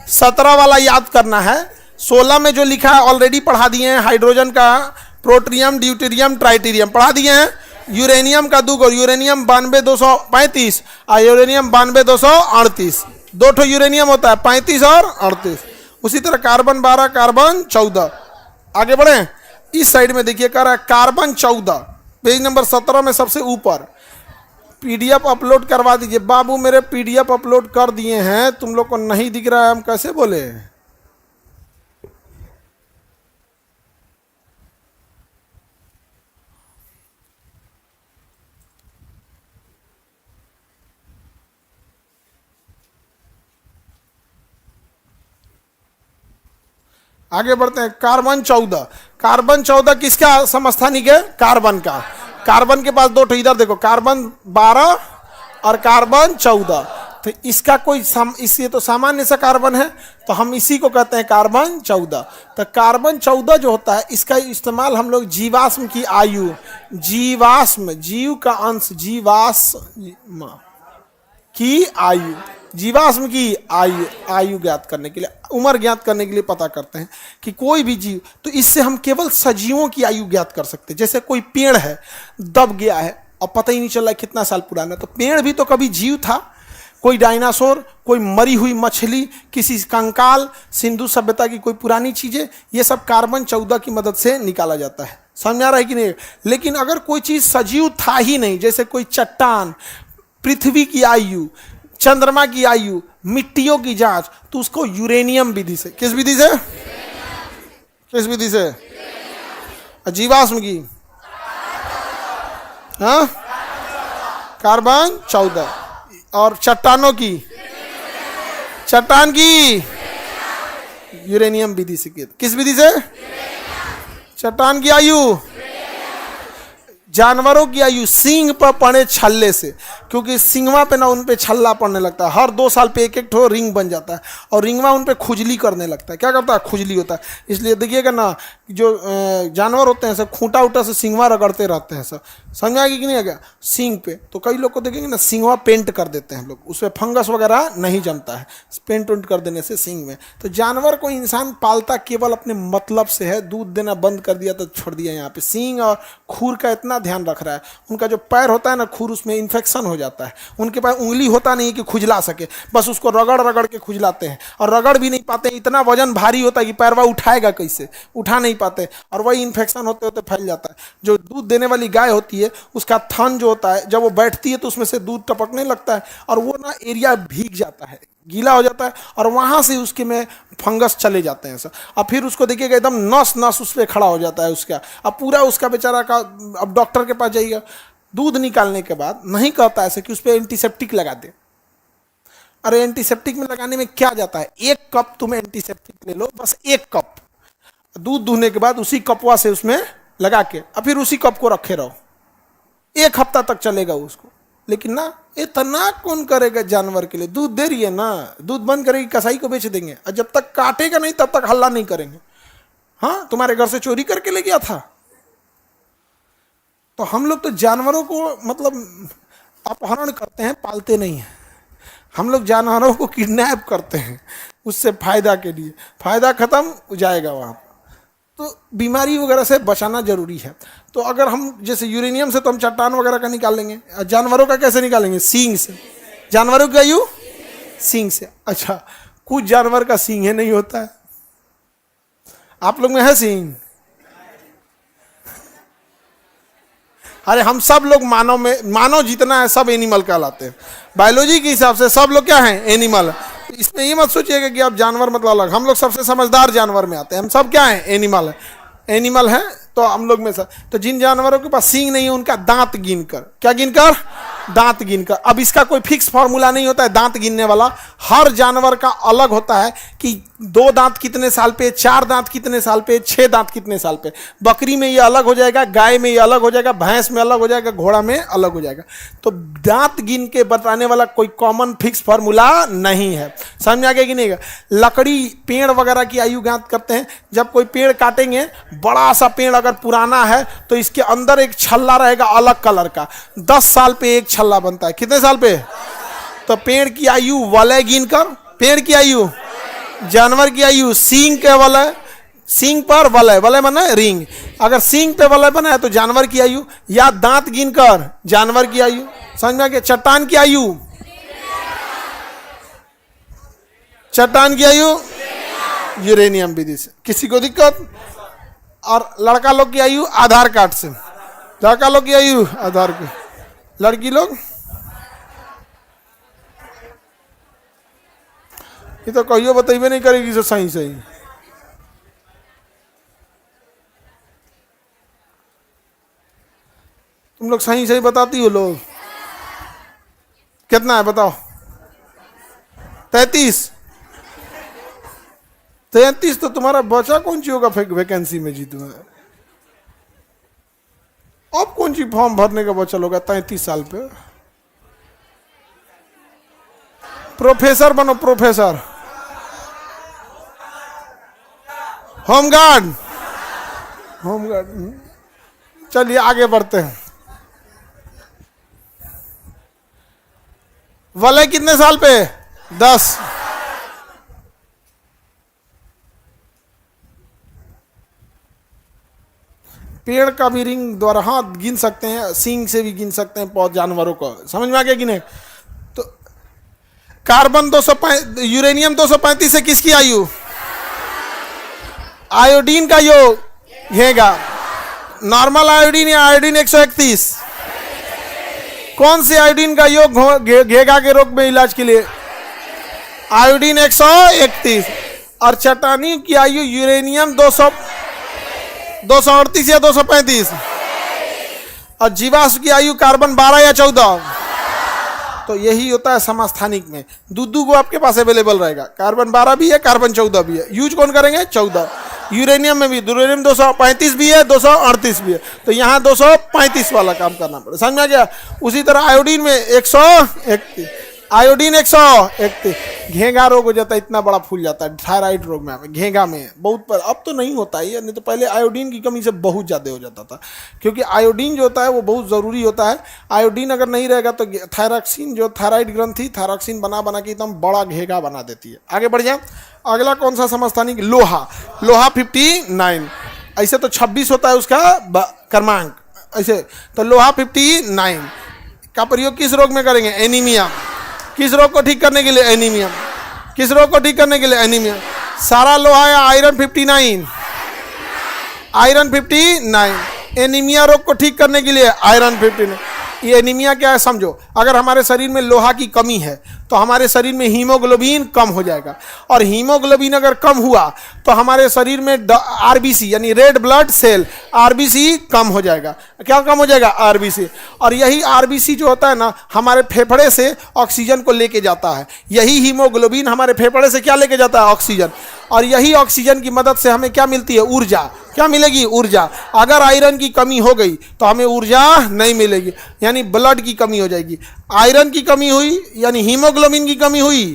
17 वाला याद करना है। 16 में जो लिखा है ऑलरेडी पढ़ा दिए हैं। हाइड्रोजन का प्रोट्रियम, ड्यूटेरियम, ट्राइटेरियम पढ़ा दिए हैं। यूरेनियम का 2 यूरेनियम 92-235 और यूरेनियम 92-238। 2 यूरेनियम होता है, 35 और 38। उसी तरह कार्बन 12, कार्बन 14। आगे बढ़े, इस साइड में देखिए कह रहा है कार्बन 14, पेज नंबर 17 में सबसे ऊपर। पीडीएफ अपलोड करवा दीजिए। बाबू मेरे पीडीएफ अपलोड कर दिए हैं, तुम लोग को नहीं दिख रहा है, हम कैसे बोले? आगे बढ़ते हैं। कार्बन 14, कार्बन 14 किसका समस्थानिक है? कार्बन का। कार्बन के पास 2 इधर देखो, कार्बन 12 और कार्बन 14। तो इसका कोई इससे तो सामान्य सा कार्बन है, तो हम इसी को कहते हैं कार्बन 14। तो कार्बन 14 जो होता है, इसका इस्तेमाल हम लोग जीवाश्म की आयु, जीवाश्म, जीव का अंश, जीवाश्म की आयु, जीवाश्म की आयु ज्ञात करने के लिए, उम्र ज्ञात करने के लिए पता करते हैं कि कोई भी जीव। तो इससे हम केवल सजीवों की आयु ज्ञात कर सकते हैं। जैसे कोई पेड़ है, दब गया है और पता ही नहीं चल रहा है कितना साल पुराना, तो पेड़ भी तो कभी जीव था। कोई डायनासोर, कोई मरी हुई मछली, किसी कंकाल, सिंधु सभ्यता की कोई पुरानी चीजें, ये सब कार्बन 14 की मदद से निकाला जाता है। समझ आ रहा है कि नहीं? लेकिन अगर कोई चीज सजीव था ही नहीं, जैसे कोई चट्टान, पृथ्वी की आयु, चंद्रमा की आयु, मिट्टियों की जांच, तो उसको यूरेनियम विधि से, किस विधि से? किस विधि से? जीवाश्म की, हाँ, कार्बन 14। और चट्टानों की, चट्टान की यूरेनियम विधि से। किस विधि से? चट्टान की आयु, जानवरों की आयु सींग पर पड़े छल्ले से, क्योंकि सिंगवा पे ना उन पे छल्ला पड़ने लगता है, हर 2 साल पे एक एक ठो रिंग बन जाता है और रिंगवा उन पे खुजली करने लगता है। क्या करता है? खुजली होता है। इसलिए देखिएगा ना, जो जानवर होते हैं सब खूंटा उटा से सिंगवा रगड़ते रहते हैं सब, समझ आ गया कि नहीं आ गया? सींग पे तो कई लोग को देखेंगे ना, सिंगवा पेंट कर देते हैं लोग, उसमें फंगस वगैरह नहीं जमता है पेंट उंट कर देने से सींग में। तो जानवर को इंसान पालता केवल अपने मतलब से है, दूध देना बंद कर दिया तो छोड़ दिया। यहाँ पे सींग और खूर का इतना ध्यान रख रहा है। उनका जो पैर होता है ना, खूर, उसमें इन्फेक्शन हो जाता है। उनके पास उंगली होता नहीं कि खुजला सके, बस उसको रगड़ रगड़ के खुजलाते हैं और रगड़ भी नहीं पाते, इतना वजन भारी होता है कि पैरवा उठाएगा कैसे, उठा नहीं पाते और वही इन्फेक्शन होते होते फैल जाता है। जो दूध देने वाली गाय होती है, उसका थन जो होता है, जब वो बैठती है तो उसमें से दूध टपकने लगता है और वो ना एरिया भीग जाता है, गीला हो जाता है और वहां से उसके में फंगस चले जाते हैं सर। अब फिर उसको देखिएगा एकदम नस नस उस पर खड़ा हो जाता है उसका, अब पूरा उसका बेचारा का, अब डॉक्टर के पास जाइएगा, दूध निकालने के बाद नहीं कहता ऐसे कि उस पर एंटीसेप्टिक लगा दे। अरे एंटीसेप्टिक में लगाने में क्या जाता है? 1 कप तुम एंटीसेप्टिक ले लो, बस 1 कप दूध दूहने के बाद उसी कपवा से उसमें लगा के अब फिर उसी कप को रखे रहो, 1 हफ्ता तक चलेगा उसको। लेकिन ना, इतना कौन करेगा जानवर के लिए? दूध दे रही है ना, दूध बंद करेगी, कसाई को बेच देंगे और जब तक काटेगा नहीं तब तक हल्ला नहीं करेंगे। हाँ, तुम्हारे घर से चोरी करके ले गया था। तो हम लोग तो जानवरों को मतलब अपहरण करते हैं, पालते नहीं हैं। हम लोग जानवरों को किडनैप करते हैं उससे फायदा के लिए, फायदा खत्म हो जाएगा वहाँ। तो बीमारी वगैरह से बचाना जरूरी है। तो अगर हम जैसे यूरेनियम से तो हम चट्टान वगैरह का निकाल लेंगे, जानवरों का कैसे निकालेंगे? सींग से। जानवरों की आयु सींग से। अच्छा, कुछ जानवर का सींग है नहीं होता है। आप लोग में है सींग? अरे हम सब लोग मानव में, मानव जितना है सब एनिमल कहलाते हैं। बायोलॉजी के हिसाब से सब लोग क्या हैं? एनिमल। इसमें ये मत सोचिएगा कि आप जानवर मतलब अलग, हम लोग सबसे समझदार जानवर में आते हैं। हम सब क्या हैं? एनिमल है। एनिमल है तो हम लोग में से, तो जिन जानवरों के पास सींग नहीं है उनका दांत गिनकर, क्या गिनकर? दांत गिनकर। अब इसका कोई फिक्स फॉर्मूला नहीं होता है दांत गिनने वाला, हर जानवर का अलग होता है कि 2 दांत कितने साल पे, 4 दांत कितने साल पे, 6 दांत कितने साल पे। बकरी में ये अलग हो जाएगा, गाय में ये अलग हो जाएगा, भैंस में अलग हो जाएगा, घोड़ा में अलग हो जाएगा। तो दांत गिन के बताने वाला कोई कॉमन फिक्स फॉर्मूला नहीं है। समझ आ गया कि नहीं? लकड़ी, पेड़ वगैरह की आयु ज्ञात करते हैं। जब कोई पेड़ काटेंगे, बड़ा सा पेड़ अगर पुराना है तो इसके अंदर एक छल्ला रहेगा अलग कलर का, 10 साल पे एक छल्ला बनता है। कितने साल पे? तो पेड़ की आयु वलय गिनकर, पेड़ की आयु, जानवर की आयु सींग के वलय, सींग पर वलय, वलय बना है रिंग, अगर सींग पे वलय बना है तो जानवर की आयु, या दांत गिनकर जानवर की आयु। समझ में आ गया? चट्टान की आयु, चट्टान की आयु यूरेनियम विधि से। किसी को दिक्कत? और लड़का लोग की आयु आधार कार्ड से, लड़का लोग की आयु आधार कार्ड, लड़की लोग ये तो कहियो बतेबे नहीं करेगी जो सही सही। तुम लोग सही सही बताती हो लोग। कितना है बताओ? 33। 33 तो तुम्हारा बचा कौन सी होगा वैकेंसी में जीतू है? अब कौन सी फॉर्म भरने का बचल होगा 33 साल पे? प्रोफेसर बनो, प्रोफेसर, होमगार्ड, होमगार्ड। चलिए आगे बढ़ते हैं। वलय कितने साल पे? 10। पेड़ का भी रिंग द्वारा हाँ गिन सकते हैं, सींग से भी गिन सकते हैं पौध जानवरों को। समझ में आ गया कि नहीं? तो कार्बन 235, यूरेनियम 235 से किसकी आयु? आयोडीन का योग घेगा, नॉर्मल आयोडीन या आयोडीन 131? कौन से आयोडीन का योग घेगा के रोग में इलाज के लिए? आयोडीन 131। और चट्टानी की आयु यूरेनियम 238 या 235? और जीवाश्म की आयु कार्बन 12 या 14? तो यही होता है समस्थानिक में, दूध को आपके पास अवेलेबल रहेगा, कार्बन 12 भी है, कार्बन 14 भी है, यूज कौन करेंगे? 14। यूरेनियम में भी यूरेनियम 235 भी है, 238 भी है, तो यहाँ 235 वाला काम करना पड़ेगा। समझ में आ गया? उसी तरह आयोडीन में 131, आयोडीन 131, घेंगा रोग हो जाता है, इतना बड़ा फूल जाता है थायराइड रोग में, घेंगा में बहुत पर, अब तो नहीं होता है, नहीं तो पहले आयोडीन की कमी से बहुत ज़्यादा हो जाता था, क्योंकि आयोडीन जो होता है वो बहुत ज़रूरी होता है। आयोडीन अगर नहीं रहेगा तो थायरॉक्सिन, जो थायराइड ग्रंथि थायरॉक्सिन बना बना के एकदम बड़ा घेंगा बना देती है। आगे बढ़ जाए, अगला कौन सा समस्थानिक? लोहा। लोहा 59, ऐसे तो 26 होता है उसका क्रमांक, ऐसे तो लोहा 59 का प्रयोग किस रोग में करेंगे? एनीमिया। किस रोग को ठीक करने के लिए? एनीमिया। किस रोग को ठीक करने के लिए? एनीमिया। सारा लोहा या आयरन 59, आयरन 59, एनीमिया रोग को ठीक करने के लिए आयरन 59। ये एनीमिया क्या है समझो, अगर हमारे शरीर में लोहा की कमी है तो हमारे शरीर में हीमोग्लोबिन कम हो जाएगा, और हीमोग्लोबिन अगर कम हुआ तो हमारे शरीर में आरबीसी यानी रेड ब्लड सेल, आरबीसी कम हो जाएगा। क्या कम हो जाएगा? आरबीसी। और यही आरबीसी जो होता है ना, हमारे फेफड़े से ऑक्सीजन को लेके जाता है। यही हीमोग्लोबिन हमारे फेफड़े से क्या लेके जाता है? ऑक्सीजन। और यही ऑक्सीजन की मदद से हमें क्या मिलती है? ऊर्जा। क्या मिलेगी? ऊर्जा। अगर आयरन की कमी हो गई तो हमें ऊर्जा नहीं मिलेगी, यानी ब्लड की कमी हो जाएगी। आयरन की कमी हुई यानी हीमोग्लोबिन की कमी हुई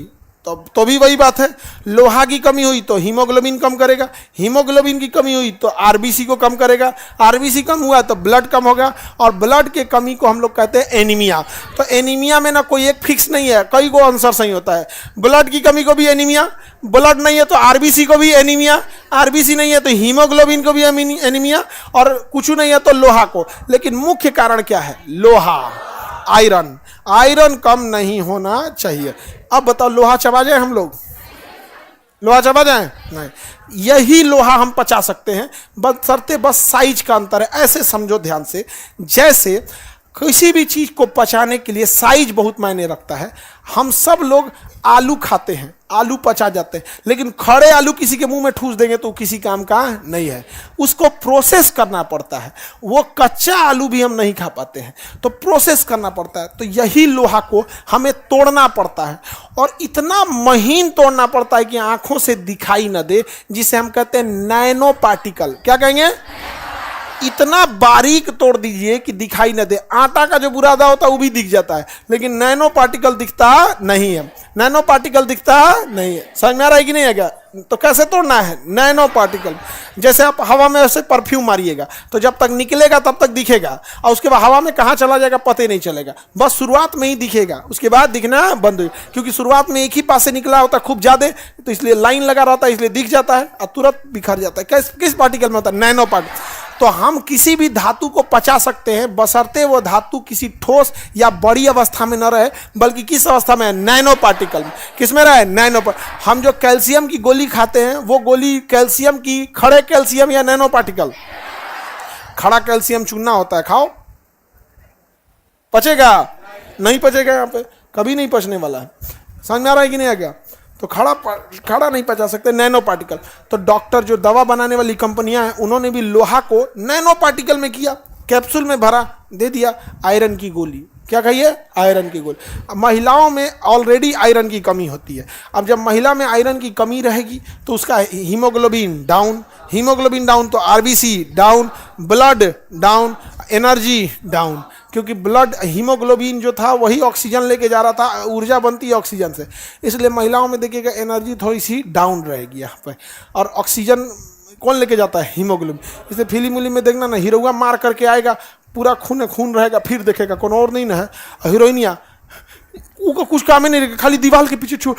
तो भी वही बात है। लोहा की कमी हुई तो हीमोग्लोबिन कम करेगा, हीमोग्लोबिन की कमी हुई तो आरबीसी को कम करेगा, आरबीसी कम हुआ तो ब्लड कम होगा, और ब्लड के कमी को हम लोग कहते हैं एनीमिया। तो एनीमिया में ना कोई एक फिक्स नहीं है, कई को आंसर सही होता है। ब्लड की कमी को भी एनीमिया, ब्लड नहीं है तो आरबीसी को भी एनीमिया, आरबीसी नहीं है तो हीमोग्लोबिन को भी एनीमिया, और कुछ नहीं है तो लोहा को। लेकिन मुख्य कारण क्या है? लोहा, आयरन। आयरन कम नहीं होना चाहिए। अब बताओ, लोहा चबा जाए हम लोग? लोहा चबा जाए? नहीं। यही लोहा हम पचा सकते हैं, बशर्ते बस साइज का अंतर है। ऐसे समझो ध्यान से, जैसे किसी भी चीज को पचाने के लिए साइज बहुत मायने रखता है। हम सब लोग आलू खाते हैं, आलू पचा जाते हैं, लेकिन खड़े आलू किसी के मुंह में ठूस देंगे तो किसी काम का नहीं है, उसको प्रोसेस करना पड़ता है। वो कच्चा आलू भी हम नहीं खा पाते हैं, तो प्रोसेस करना पड़ता है। तो यही लोहा को हमें तोड़ना पड़ता है, और इतना महीन तोड़ना पड़ता है कि आंखों से दिखाई न दे, जिसे हम कहते हैं नैनो पार्टिकल। क्या कहेंगे? इतना बारीक तोड़ दीजिए कि दिखाई न दे। आटा का जो बुरादा होता है वो भी दिख जाता है, लेकिन नैनो पार्टिकल दिखता नहीं है। नैनो पार्टिकल दिखता नहीं है। समझ में आ रहा है कि नहीं है? क्या तो कैसे तोड़ना है? Nano particle. जैसे आप हवा में ऐसे परफ्यूम मारिएगा तो जब तक निकलेगा तब तक दिखेगा, और उसके बाद हवा में कहाँ चला जाएगा पता ही नहीं चलेगा। बस शुरुआत में ही दिखेगा, उसके बाद दिखना बंद हो, क्योंकि शुरुआत में एक ही पास से निकला होता है खूब ज्यादा, तो इसलिए लाइन लगा रहता है, इसलिए दिख जाता है और तुरंत बिखर जाता है। किस पार्टिकल में होता है? Nano particle. तो हम किसी भी धातु को पचा सकते हैं, बशर्ते वो धातु किसी ठोस या बड़ी अवस्था में न रहे, बल्कि किस अवस्था में? नैनो पार्टिकल में। किस में रहे? Nano particle. हम जो कैल्शियम की गोली खाते हैं, वो गोली कैल्शियम की खड़े कैल्शियम या नैनो पार्टिकल? खड़ा कैल्शियम चूना होता है, खाओ, पचेगा? नहीं पचेगा, यहाँ पे कभी नहीं पचने वाला है। समझ में आ रहा है कि नहीं आ गया? तो खड़ा नहीं पचा सकते, नैनो पार्टिकल। तो डॉक्टर, जो दवा बनाने वाली कंपनियां हैं, उन्होंने भी लोहा को नैनो पार्टिकल में किया, कैप्सूल में भरा, दे दिया आयरन की गोली। क्या कहिए? आयरन की गोली। अब महिलाओं में ऑलरेडी आयरन की कमी होती है। अब जब महिला में आयरन की कमी रहेगी तो उसका हीमोग्लोबिन डाउन, हीमोग्लोबिन डाउन तो RBC down, blood down, energy down, क्योंकि ब्लड, हीमोग्लोबिन जो था वही ऑक्सीजन लेके जा रहा था, ऊर्जा बनती है ऑक्सीजन से, इसलिए महिलाओं में देखिएगा एनर्जी थोड़ी सी डाउन रहेगी यहाँ पर। और ऑक्सीजन कौन लेके जाता है? हीमोग्लोबिन। इसलिए फिल्म उलिम में देखना ना, हीरोआ मार करके आएगा, पूरा खून खून रहेगा, फिर देखेगा कौन और नहीं ना है, हीरोइनिया उसका कुछ काम ही नहीं रहेगा, खाली दीवार के पीछे छू,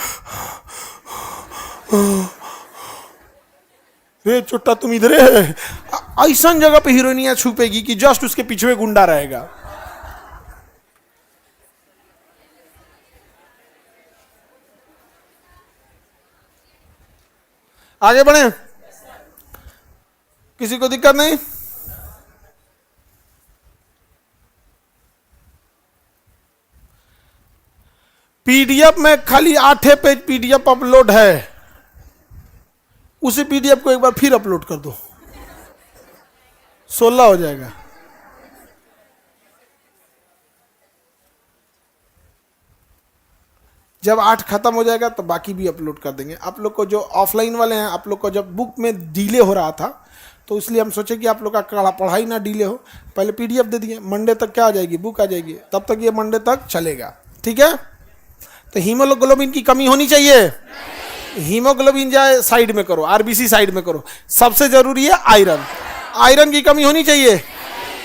रे चुट्टा तुम इधर है, ऐसा जगह पे हीरोइनिया छुपेगी कि जस्ट उसके पीछे गुंडा रहेगा। आगे बढ़े, किसी को दिक्कत नहीं? पीडीएफ में खाली 8 पेज पीडीएफ अपलोड है, उसी पीडीएफ को एक बार फिर अपलोड कर दो, 16 हो जाएगा। जब 8 खत्म हो जाएगा तो बाकी भी अपलोड कर देंगे। आप लोग को जो ऑफलाइन वाले हैं, आप लोग को जब बुक में डिले हो रहा था तो इसलिए हम सोचे कि आप लोग का पढ़ाई ना डिले हो, पहले पीडीएफ दे दिए, मंडे तक क्या आ जाएगी, बुक आ जाएगी, तब तक ये मंडे तक चलेगा, ठीक है। तो हीमोग्लोबिन की कमी होनी चाहिए, हीमोग्लोबिन जाए साइड में करो, आरबीसी साइड में करो। सबसे जरूरी है आयरन, आयरन की कमी होनी चाहिए।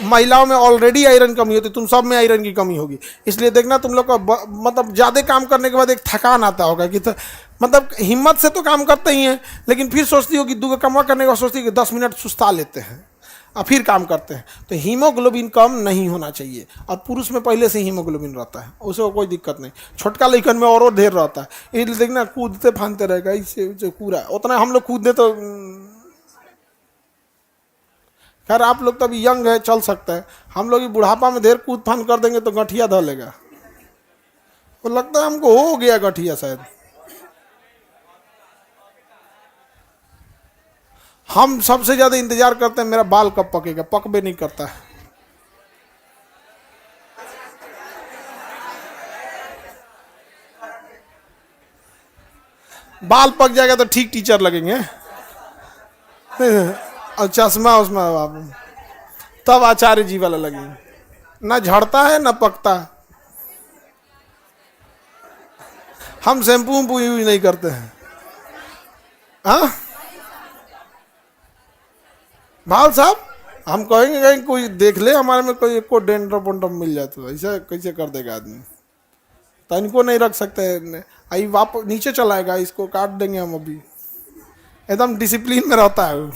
महिलाओं में ऑलरेडी आयरन कमी होती है, तुम सब में आयरन की कमी होगी, इसलिए देखना तुम लोग का मतलब ज़्यादा काम करने के बाद एक थकान आता होगा कि मतलब हिम्मत से तो काम करते ही हैं, लेकिन फिर सोचती हो कि दूगो कमा करने के बाद सोचती है कि 10 मिनट सुस्ता लेते हैं और फिर काम करते हैं। तो हीमोग्लोबिन कम नहीं होना चाहिए, और पुरुष में पहले से हीमोग्लोबिन रहता है, उसे कोई दिक्कत नहीं। छोटका लड़कन में और ढेर रहता है, इसलिए देखना कूदते फानते रहेगा, इससे पूरा उतना हम लोग कूदते तो खैर आप लोग तो अभी यंग है, चल सकता है। हम लोग बुढ़ापा में ढेर कूद फान कर देंगे तो गठिया धो लेगा, तो लगता है हमको हो गया गठिया शायद। हम सबसे ज्यादा इंतजार करते हैं मेरा बाल कब पकेगा, पकबे नहीं करता है। बाल पक जाएगा तो ठीक टीचर लगेंगे, और चश्मा उसमें तब आचार्य जी वाला लगेंगे। ना झड़ता है ना पकता है। हम शैम्पू यूज नहीं करते हैं। हाँ भाव साहब, हम कहेंगे कहीं कोई देख ले हमारे में कोई को डेंड्रफ वेंड्रफ मिल जाए तो ऐसा कैसे कर देगा आदमी, तो इनको नहीं रख सकते। आई वापस नीचे चलाएगा, इसको काट देंगे हम अभी। एकदम डिसिप्लिन में रहता है वो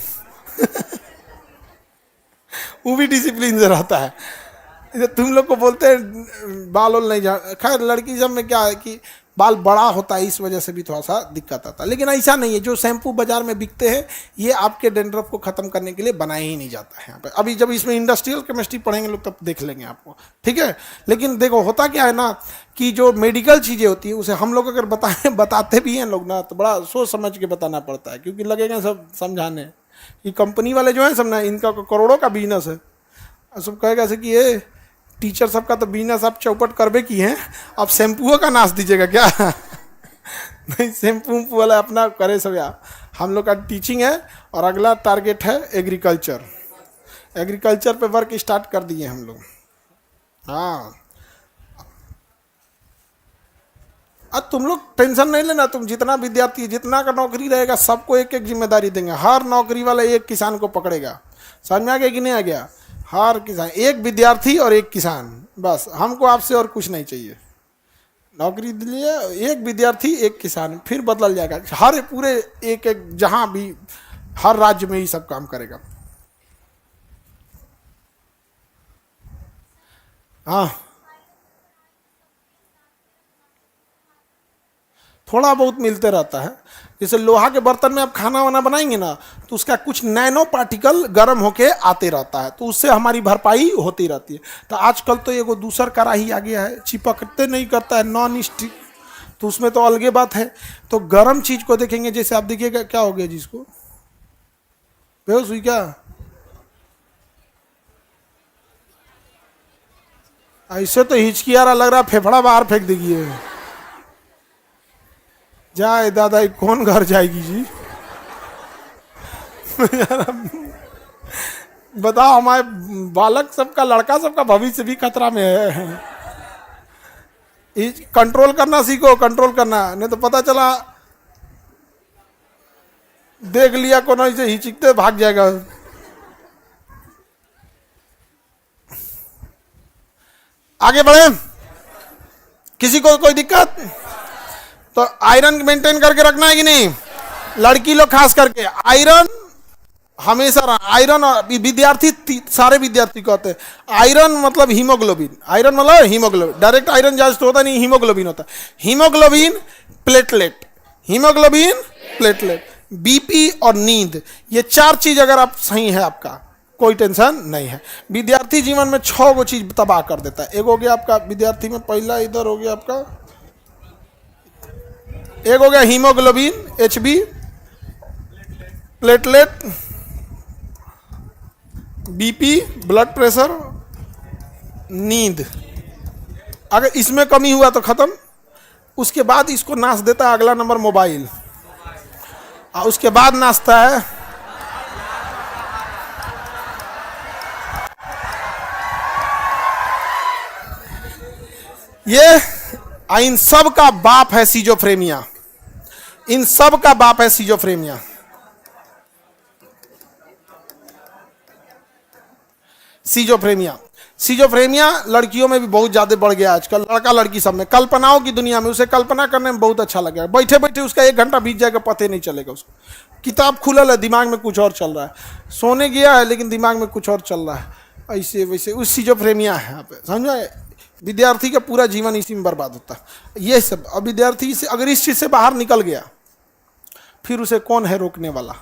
वो भी डिसिप्लिन से रहता है। तुम लोग को बोलते हैं बाल वाल नहीं जा, खैर लड़की सब में क्या है कि बाल बड़ा होता है, इस वजह से भी थोड़ा सा दिक्कत आता है, लेकिन ऐसा नहीं है। जो शैम्पू बाजार में बिकते हैं ये आपके डेंड्रफ को खत्म करने के लिए बनाया ही नहीं जाता है यहाँ पे। अभी जब इसमें इंडस्ट्रियल केमिस्ट्री पढ़ेंगे लोग तब देख लेंगे आपको, ठीक है। लेकिन देखो होता क्या है ना कि जो मेडिकल चीज़ें होती है उसे हम लोग अगर बताते भी हैं लोग ना, तो बड़ा सोच समझ के बताना पड़ता है, क्योंकि लगेगा सब समझाने कि कंपनी वाले जो है सब ना, इनका करोड़ों का बिजनेस है। सब कहेगा से कि ये टीचर सबका तो बिजनेस आप चौपट करबे की हैं, आप शैम्पूओं का नाश दीजिएगा क्या नहीं, शैम्पू वाला अपना करे सब यार। हम लोग का टीचिंग है और अगला टारगेट है एग्रीकल्चर। एग्रीकल्चर पे वर्क स्टार्ट कर दिए हम लोग। हाँ अब तुम लोग टेंशन नहीं लेना, तुम जितना विद्यार्थी जितना का नौकरी रहेगा सबको एक एक जिम्मेदारी देंगे। हर नौकरी वाला एक किसान को पकड़ेगा, समझ में आ गया कि नहीं आ गया। हर किसान एक विद्यार्थी और एक किसान, बस हमको आपसे और कुछ नहीं चाहिए। नौकरी लिए एक विद्यार्थी एक किसान, फिर बदल जाएगा। हर पूरे एक एक जहां भी हर राज्य में ही सब काम करेगा। हाँ थोड़ा बहुत मिलते रहता है। जैसे लोहा के बर्तन में आप खाना वाना बनाएंगे ना, तो उसका कुछ नैनो पार्टिकल गर्म होके आते रहता है, तो उससे हमारी भरपाई होती रहती है। तो आजकल तो एगो दूसर कढ़ाई आ गया है, चिपकते नहीं करता है, नॉन स्टिक, तो उसमें तो अलगे बात है। तो गर्म चीज को देखेंगे, जैसे आप देखिएगा क्या हो गया जिसको बेहोश हुई क्या, ऐसे तो हिचकियारा लग रहा, फेफड़ा बाहर फेंक देगी। जाए दादा कौन घर जाएगी जी बताओ, हमारे बालक सबका, लड़का सबका भविष्य भी खतरा में है। कंट्रोल करना सीखो, कंट्रोल करना, नहीं तो पता चला देख लिया कोनो ऐसे हिचकते भाग जाएगा। आगे बढ़े, किसी को कोई दिक्कत? तो आयरन मेंटेन करके रखना है कि नहीं, लड़की लोग खास करके आयरन हमेशा। आयरन विद्यार्थी सारे विद्यार्थी कहते हैं आयरन मतलब हीमोग्लोबिन, आयरन मतलब हीमोग्लोबिन, डायरेक्ट आयरन जांच तो होता नहीं, हीमोग्लोबिन होता है। Haemoglobin platelet, haemoglobin platelet, BP और नींद, ये 4 चीज अगर आप सही है आपका कोई टेंशन नहीं है। विद्यार्थी जीवन में 6 गो चीज तबाह कर देता है। एक हो गया आपका विद्यार्थी में, पहला इधर हो गया आपका, एक हो गया haemoglobin HB, platelet, BP blood pressure, नींद। अगर इसमें कमी हुआ तो खत्म। उसके बाद इसको नाच देता है अगला नंबर मोबाइल, और उसके बाद नाचता है ये। इन सब का बाप है सिजोफ्रेनिया, इन सब का बाप है सिजोफ्रेनिया। सिजोफ्रेनिया, सिजोफ्रेनिया लड़कियों में भी बहुत ज्यादा बढ़ गया आजकल, लड़का लड़की सब में। कल्पनाओं की दुनिया में उसे कल्पना करने में बहुत अच्छा लगेगा, बैठे बैठे उसका 1 घंटा बीत जाएगा, पता ही नहीं चलेगा उसको। किताब खुलल है, दिमाग में कुछ और चल रहा है, सोने गया है लेकिन दिमाग में कुछ और चल रहा है। ऐसे वैसे उस सिजोफ्रेनिया है यहाँ पे, समझो। विद्यार्थी का पूरा जीवन इसी में बर्बाद होता है ये सब। अब विद्यार्थी से अगर इस चीज से बाहर निकल गया, फिर उसे कौन है रोकने वाला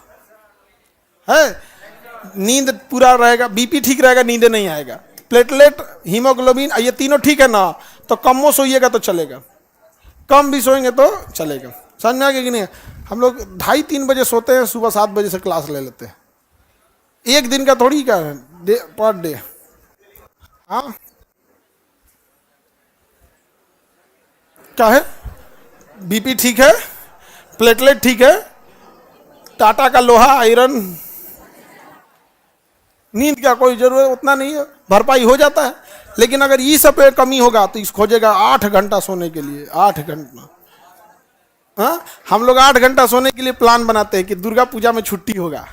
है? नींद पूरा रहेगा, बीपी ठीक रहेगा, नींद नहीं आएगा, प्लेटलेट, हीमोग्लोबिन, ये तीनों ठीक है ना, तो कमो सोइएगा तो चलेगा, कम भी सोएंगे तो चलेगा। समझ में आ गया कि नहीं? हम लोग 2:30-3 बजे सोते हैं, सुबह 7 बजे से क्लास ले लेते हैं। एक दिन का थोड़ी क्या है, पर डे। हाँ क्या है? बीपी ठीक है, प्लेटलेट ठीक है, टाटा का लोहा, आयरन, नींद का कोई जरूरत उतना नहीं है, भरपाई हो जाता है। लेकिन अगर ये सब पे कमी होगा तो इस खोजेगा 8 घंटा सोने के लिए, 8 घंटा। हाँ, हम लोग 8 घंटा सोने के लिए प्लान बनाते हैं कि दुर्गा पूजा में छुट्टी होगा।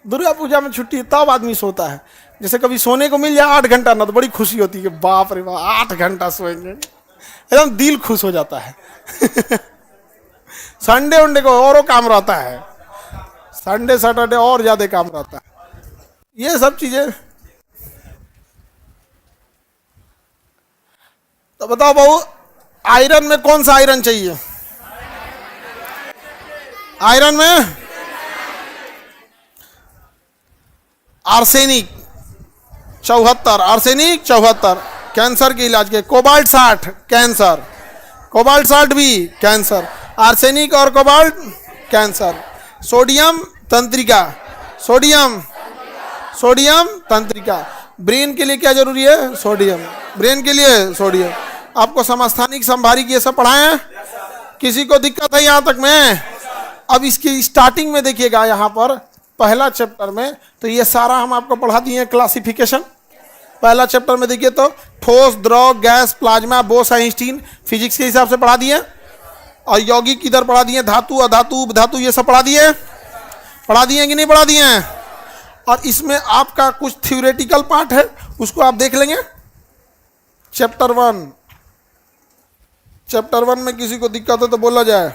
दुर्गा पूजा में छुट्टी तब आदमी सोता है, जैसे कभी सोने को मिल जाए 8 घंटा ना, तो बड़ी खुशी होती है कि बाप रे बाप 8 घंटा सोएंगे, एकदम दिल खुश हो जाता है। संडे वनडे को और काम रहता है, संडे सैटरडे और ज्यादा काम रहता है। ये सब चीजें तो बताओ बहू, आयरन में कौन सा आयरन चाहिए? आयरन में आर्सेनिक 74, आर्सेनिक 74 कैंसर के इलाज के, कोबाल्ट 60 कैंसर, कोबाल्ट 60 भी कैंसर, आर्सेनिक और कोबाल्ट कैंसर। सोडियम तंत्रिका, सोडियम, सोडियम तंत्रिका। ब्रेन के लिए क्या जरूरी है? सोडियम, ब्रेन के लिए सोडियम। आपको समस्थानिक संभारिक ये सब पढ़ाए हैं? किसी को दिक्कत है यहाँ तक में? अब इसकी स्टार्टिंग में देखिएगा, यहाँ पर पहला चैप्टर में तो ये सारा हम आपको पढ़ा दिए क्लासिफिकेशन। पहला चैप्टर में देखिए तो ठोस, द्रव, gas, plasma, Bose, Einstein, physics के हिसाब से पढ़ा दिए। और यौगिक इधर पढ़ा दिए, धातु, अधातु, उपधातु, ये सब पढ़ा दिए कि नहीं पढ़ा दिए? और इसमें आपका कुछ थ्योरेटिकल पार्ट है, उसको आप देख लेंगे। चैप्टर 1, चैप्टर 1 में किसी को दिक्कत है तो बोला जाए,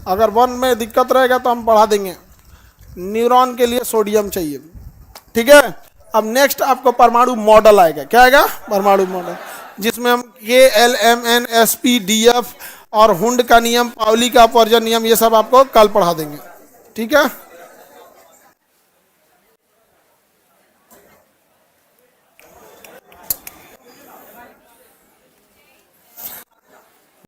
अगर 1 में दिक्कत रहेगा तो हम पढ़ा देंगे। न्यूरॉन के लिए सोडियम चाहिए, ठीक है। अब नेक्स्ट आपको परमाणु मॉडल आएगा। क्या आएगा? परमाणु मॉडल, जिसमें हम KLMNSPDF और हुंड का नियम, पाउली का अपवर्जन नियम, ये सब आपको कल पढ़ा देंगे, ठीक है।